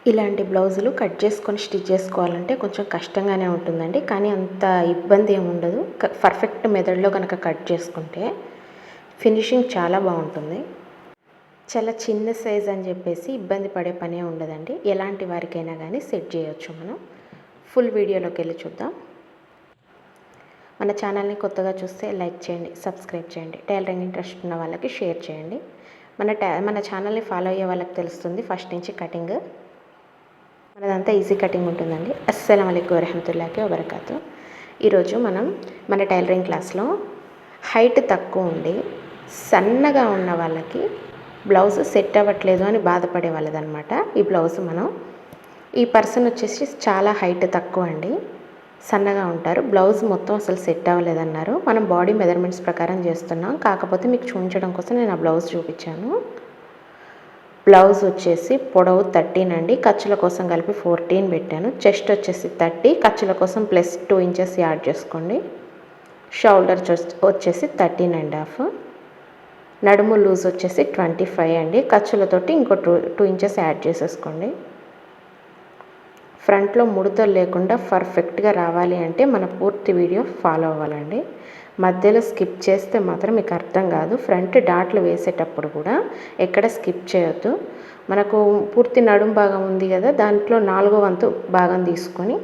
ఇలాంటి బ్లౌజులు కట్ చేసుకొని స్టిచ్ చేసుకోవాలంటే కొంచెం కష్టంగానే ఉంటుందండి, కానీ అంత ఇబ్బంది ఏమి ఉండదు. పర్ఫెక్ట్ మెథడ్లో కనుక కట్ చేసుకుంటే ఫినిషింగ్ చాలా బాగుంటుంది. చాలా చిన్న సైజ్ అని చెప్పేసి ఇబ్బంది పడే పనే ఉండదండి. ఎలాంటి వారికైనా కానీ సెట్ చేయొచ్చు. మనం ఫుల్ వీడియోలోకి వెళ్ళి చూద్దాం. మన ఛానల్ని కొత్తగా చూస్తే లైక్ చేయండి, సబ్స్క్రైబ్ చేయండి. టైలరింగ్ ఇంట్రెస్ట్ ఉన్న వాళ్ళకి షేర్ చేయండి. మన ఛానల్ని ఫాలో అయ్యే వాళ్ళకి తెలుస్తుంది ఫస్ట్ నుంచి కటింగ్. మనదంతా ఈజీ కటింగ్ ఉంటుందండి. అస్సలం అలైకుం వరహమతుల్లాహి వబరకాతు. ఈరోజు మనం మన టైలరింగ్ క్లాస్లో హైట్ తక్కువ ఉండి సన్నగా ఉన్న వాళ్ళకి బ్లౌజ్ సెట్ అవ్వట్లేదు అని బాధపడే వాళ్ళదనమాట ఈ బ్లౌజ్. ఈ పర్సన్ వచ్చేసి చాలా హైట్ తక్కువ అండి, సన్నగా ఉంటారు. బ్లౌజ్ మొత్తం అసలు సెట్ అవ్వలేదన్నారు. మనం బాడీ మెజర్మెంట్స్ ప్రకారం చేస్తున్నాం, కాకపోతే మీకు చూపించడం కోసం నేను ఆ బ్లౌజ్ చూపించాను. బ్లౌజ్ వచ్చేసి పొడవు 13 అండి, ఖర్చుల కోసం కలిపి 14 పెట్టాను. చెస్ట్ వచ్చేసి 30, ఖర్చుల కోసం ప్లస్ 2 ఇంచెస్ యాడ్ చేసుకోండి. షోల్డర్ వచ్చేసి 13.5. నడుము లూజ్ వచ్చేసి 25 అండి, ఖర్చులతోటి ఇంకో 2 ఇంచెస్ యాడ్ చేసేసుకోండి. ఫ్రంట్లో ముడతలు లేకుండా పర్ఫెక్ట్గా రావాలి అంటే మన పూర్తి వీడియో ఫాలో అవ్వాలండి. మధ్యలో స్కిప్ చేస్తే మాత్రం మీకు అర్థం కాదు. ఫ్రంట్ డాట్లు వేసేటప్పుడు కూడా ఎక్కడ స్కిప్ చేయొద్దు. మనకు పూర్తి నడుం భాగం ఉంది కదా, దాంట్లో 4వ వంతు భాగం తీసుకొని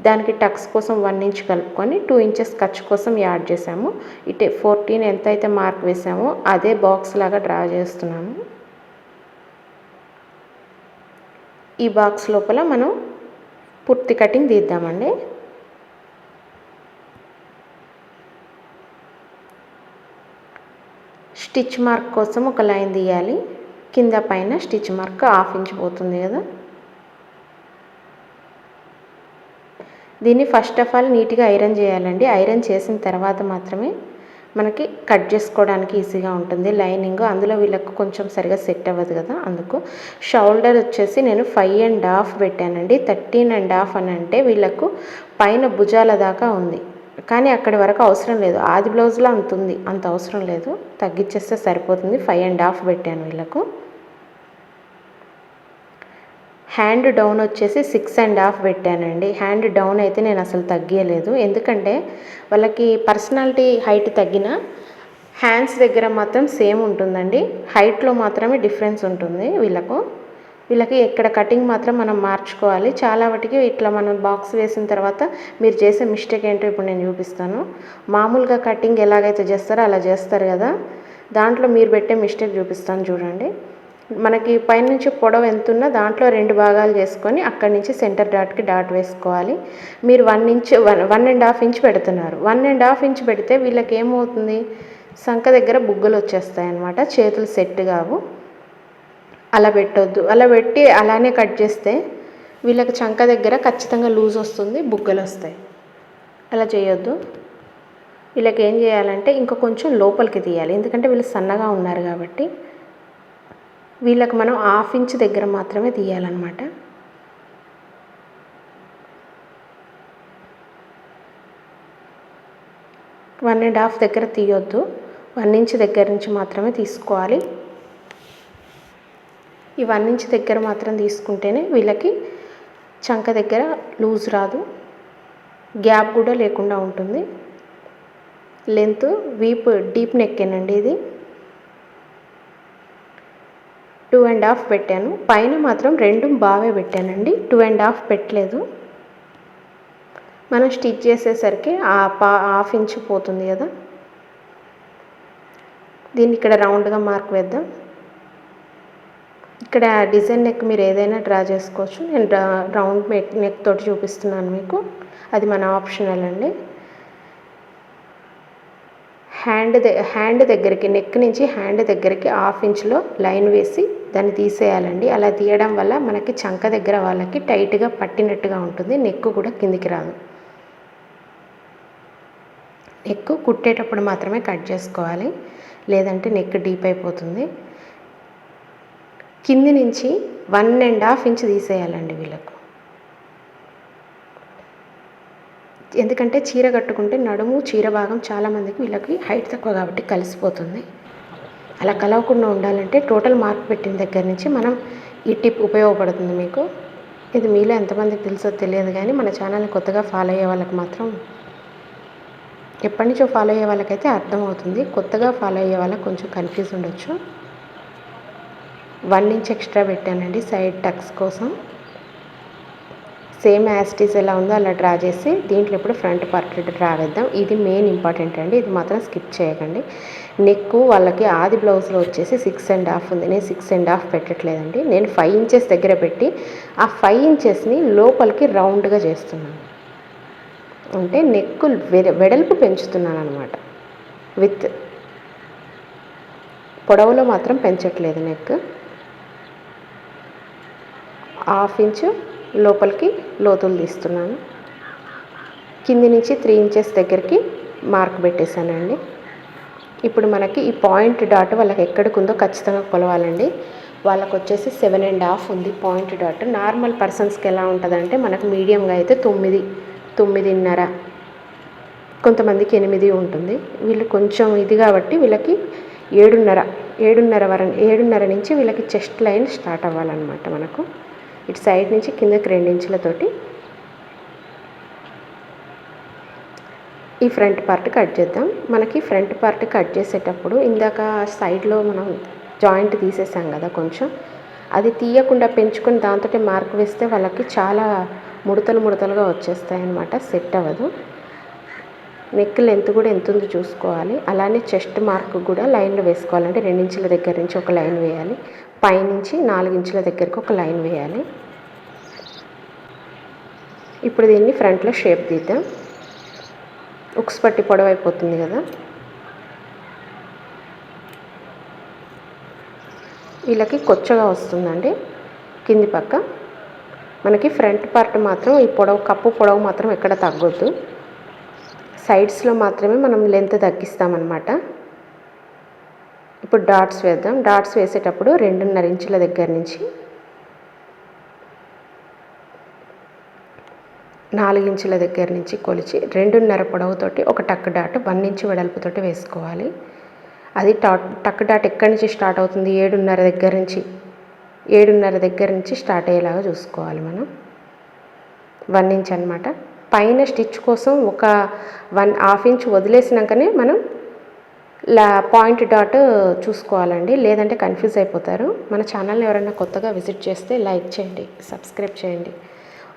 దానికి టక్స్ కోసం 1 ఇంచ్ కలుపుకొని 2 ఇంచెస్ ఖర్చు కోసం యాడ్ చేసాము. ఇటే 14 ఎంత అయితే మార్క్ వేసామో అదే బాక్స్ లాగా డ్రా చేస్తున్నాము. ఈ బాక్స్ లోపల మనం పూర్తి కటింగ్ తీద్దామండి. స్టిచ్ మార్క్ కోసం ఒక లైన్ తీయాలి. కింద పైన స్టిచ్ మార్క్ 1/2 ఇంచ్ పోతుంది కదా. దీన్ని ఫస్ట్ ఆఫ్ ఆల్ నీట్గా ఐరన్ చేయాలండి. ఐరన్ చేసిన తర్వాత మాత్రమే మనకి కట్ చేసుకోవడానికి ఈజీగా ఉంటుంది. లైనింగ్ అందులో వీళ్ళకు కొంచెం సరిగా సెట్ అవ్వదు కదా, అందుకు. షోల్డర్ వచ్చేసి నేను 5.5 పెట్టానండి. 13.5 అని అంటే వీళ్ళకు పైన భుజాల దాకా ఉంది, కానీ అక్కడి వరకు అవసరం లేదు. ఆది బ్లౌజ్లో అంత ఉంది, అంత అవసరం లేదు, తగ్గించేస్తే సరిపోతుంది. 5.5 పెట్టాను వీళ్ళకు. హ్యాండ్ డౌన్ వచ్చేసి 6.5 పెట్టానండి. హ్యాండ్ డౌన్ అయితే నేను అసలు తగ్గియలేదు, ఎందుకంటే వాళ్ళకి పర్సనాలిటీ హైట్ తగ్గిన హ్యాండ్స్ దగ్గర మాత్రం సేమ్ ఉంటుందండి. హైట్లో మాత్రమే డిఫరెన్స్ ఉంటుంది వీళ్ళకి ఎక్కడ కటింగ్ మాత్రం మనం మార్చుకోవాలి. చాలా వాటికి ఇట్లా మనం బాక్స్ వేసిన తర్వాత మీరు చేసే మిస్టేక్ ఏంటో ఇప్పుడు నేను చూపిస్తాను. మామూలుగా కటింగ్ ఎలాగైతే చేస్తారో అలా చేస్తారు కదా, దాంట్లో మీరు పెట్టే మిస్టేక్ చూపిస్తాను చూడండి. మనకి పైనుంచి పొడవు ఎంత ఉన్నా దాంట్లో 2 భాగాలు చేసుకొని అక్కడి నుంచి సెంటర్ డాట్కి డాట్ వేసుకోవాలి. మీరు 1.5 ఇంచ్ పెడుతున్నారు. 1.5 ఇంచ్ పెడితే వీళ్ళకి ఏమవుతుంది, సంఖ దగ్గర బుగ్గలు వచ్చేస్తాయి అన్నమాట, చేతులు సెట్ కావు. అలా పెట్టొద్దు. అలా పెట్టి అలానే కట్ చేస్తే వీళ్ళకి చంక దగ్గర ఖచ్చితంగా లూజ్ వస్తుంది, బుగ్గలు వస్తాయి. అలా చేయొద్దు. వీళ్ళకి ఏం చేయాలంటే ఇంకా కొంచెం లోపలికి తీయాలి, ఎందుకంటే వీళ్ళు సన్నగా ఉన్నారు కాబట్టి. వీళ్ళకి మనం 1/2 ఇంచ్ దగ్గర మాత్రమే తీయాలన్నమాట. వన్ అండ్ హాఫ్ దగ్గర తీయొద్దు, 1 ఇంచ్ దగ్గర నుంచి మాత్రమే తీసుకోవాలి. ఈ 1 ఇంచ్ దగ్గర మాత్రం తీసుకుంటేనే వీళ్ళకి చంక దగ్గర లూజ్ రాదు, గ్యాప్ కూడా లేకుండా ఉంటుంది. లెంత్ వీప్ డీప్ నెక్కేనండి ఇది. 2.5 పెట్టాను. పైన మాత్రం 2 బావే పెట్టానండి, 2.5 పెట్టలేదు. మనం స్టిచ్ చేసేసరికి 1/2 ఇంచ్ పోతుంది కదా. దీన్ని ఇక్కడ రౌండ్గా మార్క్ వేద్దాం. ఇక్కడ డిజైన్ నెక్ మీరు ఏదైనా డ్రా చేసుకోవచ్చు. నేను రౌండ్ నెక్ తోటి చూపిస్తున్నాను మీకు, అది మన ఆప్షనల్ అండి. హ్యాండ్ దగ్గరికి, నెక్ నుంచి హ్యాండ్ దగ్గరికి 1/2 ఇంచ్లో లైన్ వేసి దాన్ని తీసేయాలండి. అలా తీయడం వల్ల మనకి చంక దగ్గర వాళ్ళకి టైట్గా పట్టినట్టుగా ఉంటుంది, నెక్ కూడా కిందికి రాదు. నెక్ కుట్టేటప్పుడు మాత్రమే కట్ చేసుకోవాలి, లేదంటే నెక్ డీప్ అయిపోతుంది. కింది నుంచి 1.5 ఇంచ్ తీసేయాలండి వీళ్ళకు. ఎందుకంటే చీర కట్టుకుంటే నడుము చీర భాగం చాలామందికి వీళ్ళకి హైట్ తక్కువ కాబట్టి కలిసిపోతుంది. అలా కలవకుండా ఉండాలంటే టోటల్ మార్క్ పెట్టిన దగ్గర నుంచి మనం ఈ టిప్ ఉపయోగపడుతుంది మీకు. ఇది మీలో ఎంతమందికి తెలుసో తెలియదు కానీ మన ఛానల్ని కొత్తగా ఫాలో అయ్యే వాళ్ళకి మాత్రం, ఎప్పటి నుంచో ఫాలో అయ్యే వాళ్ళకైతే అర్థమవుతుంది, కొత్తగా ఫాలో అయ్యే వాళ్ళకి కొంచెం కన్ఫ్యూజ్ ఉండొచ్చు. 1 ఇంచ్ ఎక్స్ట్రా పెట్టానండి సైడ్ టక్స్ కోసం. సేమ్ యాస్టీస్ ఎలా ఉందో అలా డ్రా చేసి దీంట్లో ఇప్పుడు ఫ్రంట్ పార్ట్ డ్రా వేద్దాం. ఇది మెయిన్ ఇంపార్టెంట్ అండి, ఇది మాత్రం స్కిప్ చేయకండి. నెక్ వాళ్ళకి ఆది బ్లౌజ్లో వచ్చేసి 6.5 ఉంది. నేను 6.5 పెట్టట్లేదండి, నేను 5 ఇంచెస్ దగ్గర పెట్టి ఆ 5 ఇంచెస్ని లోపలికి రౌండ్గా చేస్తున్నాను. అంటే నెక్ వెడల్పు పెంచుతున్నాను అనమాట. విత్ పొడవులో మాత్రం పెంచట్లేదు. నెక్ 1/2 ఇంచు లోపలికి లోతులు తీస్తున్నాను. కింది నుంచి 3 ఇంచెస్ దగ్గరికి మార్క్ పెట్టేశానండి. ఇప్పుడు మనకి ఈ పాయింట్ డాట్ వాళ్ళకి ఎక్కడికి ఉందో ఖచ్చితంగా కొలవాలండి. వాళ్ళకు వచ్చేసి 7.5 ఉంది పాయింట్ డాట్. నార్మల్ పర్సన్స్కి ఎలా ఉంటుందంటే మనకు మీడియంగా అయితే 9, 9.5, కొంతమందికి 8 ఉంటుంది. వీళ్ళు కొంచెం ఇది కాబట్టి వీళ్ళకి 7.5 నుంచి వీళ్ళకి చెస్ట్ లైన్ స్టార్ట్ అవ్వాలన్నమాట. మనకు ఇటు సైడ్ నుంచి కిందకి 2 ఇంచులతోటి ఈ ఫ్రంట్ పార్ట్ కట్ చేద్దాం. మనకి ఫ్రంట్ పార్ట్ కట్ చేసేటప్పుడు ఇందాక సైడ్లో మనం జాయింట్ తీసేసాం కదా, కొంచెం అది తీయకుండా పెంచుకొని దాంతో మార్క్ వేస్తే వాళ్ళకి చాలా ముడతలుగా వచ్చేస్తాయి అన్నమాట, సెట్ అవ్వదు. నెక్ లెంత్ కూడా ఎంత ఉందో చూసుకోవాలి. అలానే చెస్ట్ మార్క్ కూడా లైన్లో వేసుకోవాలంటే 2 ఇంచుల దగ్గర నుంచి ఒక లైన్ వేయాలి, పైనుంచి 4 ఇంచుల దగ్గరికి ఒక లైన్ వేయాలి. ఇప్పుడు దీన్ని ఫ్రంట్లో షేప్ తీద్దాం. ఉక్స్ పట్టి పొడవు అయిపోతుంది కదా, వీళ్ళకి కొచ్చగా వస్తుందండి కింది పక్క. మనకి ఫ్రంట్ పార్ట్ మాత్రం ఈ కప్పు పొడవు మాత్రం ఎక్కడ తగ్గొద్దు, సైడ్స్లో మాత్రమే మనం లెంత్ తగ్గిస్తామన్నమాట. ఇప్పుడు డాట్స్ వేద్దాం. డాట్స్ వేసేటప్పుడు 2.5 ఇంచుల దగ్గర నుంచి 4 ఇంచుల దగ్గర నుంచి కొలిచి 2.5 పొడవుతోటి ఒక టక్ డాట్ 1 ఇంచు వెడల్పుతోటి వేసుకోవాలి. అది టక్ డాట్ ఎక్కడి నుంచి స్టార్ట్ అవుతుంది, 7.5 దగ్గర నుంచి స్టార్ట్ అయ్యేలాగా చూసుకోవాలి మనం. 1 ఇంచ్ అనమాట. పైన స్టిచ్ కోసం ఒక 1/2 ఇంచ్ వదిలేసినాకనే మనం పాయింట్ డాట్ చూసుకోవాలండి, లేదంటే కన్ఫ్యూజ్ అయిపోతారు. మన ఛానల్ని ఎవరైనా కొత్తగా విజిట్ చేస్తే లైక్ చేయండి, సబ్స్క్రైబ్ చేయండి.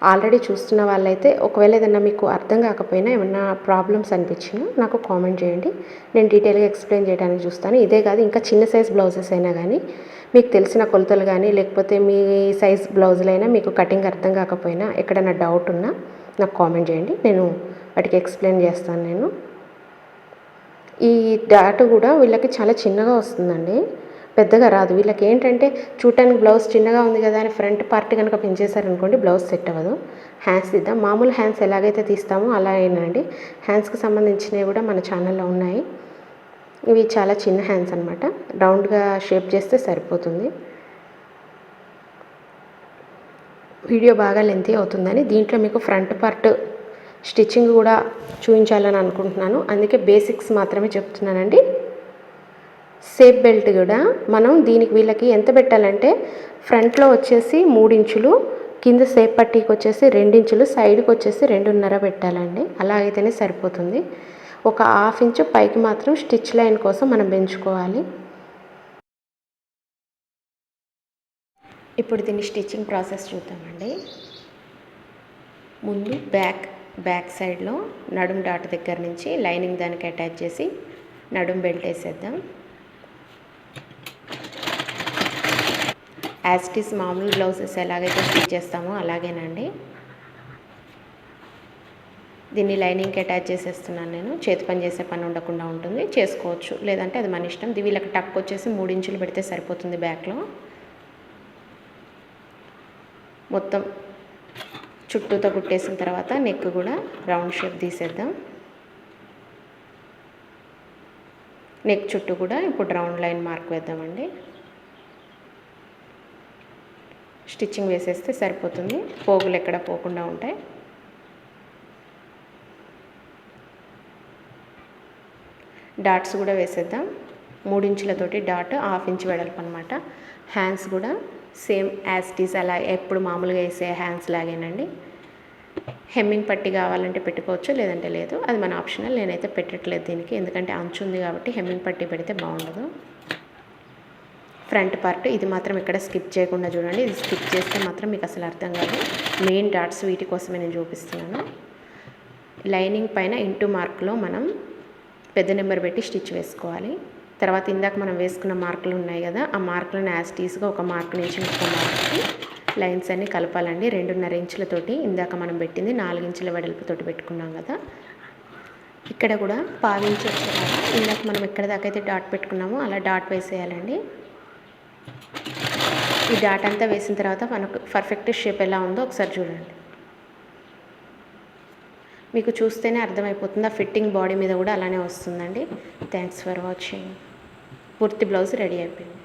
ఆల్రెడీ చూస్తున్న వాళ్ళైతే ఒకవేళ ఏదైనా మీకు అర్థం కాకపోయినా, ఏమన్నా ప్రాబ్లమ్స్ అనిపించినా నాకు కామెంట్ చేయండి, నేను డీటెయిల్గా ఎక్స్ప్లెయిన్ చేయడానికి చూస్తాను. ఇదే కాదు ఇంకా చిన్న సైజ్ బ్లౌజెస్ అయినా కానీ, మీకు తెలిసిన కొలతలు కానీ, లేకపోతే మీ సైజ్ బ్లౌజులైనా మీకు కటింగ్ అర్థం కాకపోయినా, ఎక్కడైనా డౌట్ ఉన్నా నాకు కామెంట్ చేయండి, నేను వాటికి ఎక్స్ప్లెయిన్ చేస్తాను. నేను ఈ డాట్ కూడా వీళ్ళకి చాలా చిన్నగా వస్తుందండి, పెద్దగా రాదు. వీళ్ళకి ఏంటంటే చూడటానికి బ్లౌజ్ చిన్నగా ఉంది కదా అని ఫ్రంట్ పార్ట్ కనుక పెంచేశారనుకోండి బ్లౌజ్ సెట్ అవ్వదు. హ్యాండ్స్ తీద్దాం. మామూలు హ్యాండ్స్ ఎలాగైతే తీస్తామో అలా అయినండి. హ్యాండ్స్కి సంబంధించినవి కూడా మన ఛానల్లో ఉన్నాయి. ఇవి చాలా చిన్న హ్యాండ్స్ అనమాట, రౌండ్గా షేప్ చేస్తే సరిపోతుంది. వీడియో బాగా లెంతీ అవుతుందని దీంట్లో మీకు ఫ్రంట్ పార్ట్ స్టిచ్చింగ్ కూడా చూపించాలని అనుకుంటున్నాను, అందుకే బేసిక్స్ మాత్రమే చెప్తున్నానండి. సేఫ్ బెల్ట్ కూడా మనం దీనికి వీళ్ళకి ఎంత పెట్టాలంటే ఫ్రంట్లో వచ్చేసి 3 ఇంచులు, కింద సేఫ్ పట్టీకి వచ్చేసి 2 ఇంచులు, సైడ్కి వచ్చేసి 2.5 పెట్టాలండి. అలా అయితేనే సరిపోతుంది. ఒక 1/2 ఇంచు పైకి మాత్రం స్టిచ్ లైన్ కోసం మనం పెంచుకోవాలి. ఇప్పుడు దీన్ని స్టిచ్చింగ్ ప్రాసెస్ చూద్దామండి. ముందు బ్యాక్ సైడ్లో నడుం డాట్ దగ్గర నుంచి లైనింగ్ దానికి అటాచ్ చేసి నడుం బెల్ట్ వేసేద్దాం. యాజ్ ఇట్ ఈస్ మామూలు బ్లౌజెస్ ఎలాగైతే స్టిచ్ చేస్తామో అలాగేనండి. దీన్ని లైనింగ్కి అటాచ్ చేసేస్తున్నాను నేను. చేతి పని చేసే పని ఉండకుండా ఉంటుంది, చేసుకోవచ్చు, లేదంటే అది మన ఇష్టం. వీళ్ళకి టక్ వచ్చేసి 3 ఇంచులు పెడితే సరిపోతుంది. బ్యాక్లో మొత్తం చుట్టూతో కుట్టేసిన తర్వాత నెక్ కూడా రౌండ్ షేప్ తీసేద్దాం. నెక్ చుట్టూ కూడా ఇప్పుడు రౌండ్ లైన్ మార్క్ వేద్దామండి. స్టిచ్చింగ్ వేసేస్తే సరిపోతుంది, పోగులు ఎక్కడ పోకుండా ఉంటాయి. డాట్స్ కూడా వేసేద్దాం. 3 ఇంచులతోటి డాట్ 1/2 ఇంచ్ వెడల్పు అనమాట. హ్యాండ్స్ కూడా సేమ్ యాజ్ ఇట్ ఈజ్ అలా ఎప్పుడు మామూలుగా వేసే హ్యాండ్స్ లాగేనండి. హెమ్మింగ్ పట్టి కావాలంటే పెట్టుకోవచ్చు, లేదంటే లేదు, అది మన ఆప్షనల్. నేనైతే పెట్టట్లేదు దీనికి, ఎందుకంటే అంచు ఉంది కాబట్టి హెమ్మింగ్ పట్టి పెడితే బాగుండదు. ఫ్రంట్ పార్ట్ ఇది మాత్రం ఇక్కడ స్కిప్ చేయకుండా చూడండి. ఇది స్కిప్ చేస్తే మాత్రం మీకు అసలు అర్థం కాదు. మెయిన్ డాట్స్ వీటి కోసమే నేను చూపిస్తున్నాను. లైనింగ్ పైన ఇంటూ మార్క్లో మనం పెద్ద నెంబర్ పెట్టి స్టిచ్ వేసుకోవాలి. తర్వాత ఇందాక మనం వేసుకున్న మార్కులు ఉన్నాయి కదా, ఆ మార్కులను యాజ్ టీస్గా ఒక మార్క్ నుంచి ఇంకో మార్క్కి లైన్స్ అన్నీ కలపాలండి. 2.5 ఇంచులతోటి ఇందాక మనం పెట్టింది 4 ఇంచుల వెడల్పుతోటి పెట్టుకున్నాం కదా, ఇక్కడ కూడా పావించి వచ్చేలాగా ఇందాక మనం ఎక్కడ దాకా అయితే డాట్ పెట్టుకున్నామో అలా డాట్ వేసేయాలండి. ఈ డాట్ అంతా వేసిన తర్వాత మనకు పర్ఫెక్ట్ షేప్ ఎలా ఉందో ఒకసారి చూడండి. మీకు చూస్తేనే అర్థమైపోతుంది. ఆ ఫిట్టింగ్ బాడీ మీద కూడా అలానే వస్తుందండి. Thanks for watching. పూర్తి బ్లౌజ్ రెడీ అయిపోయింది.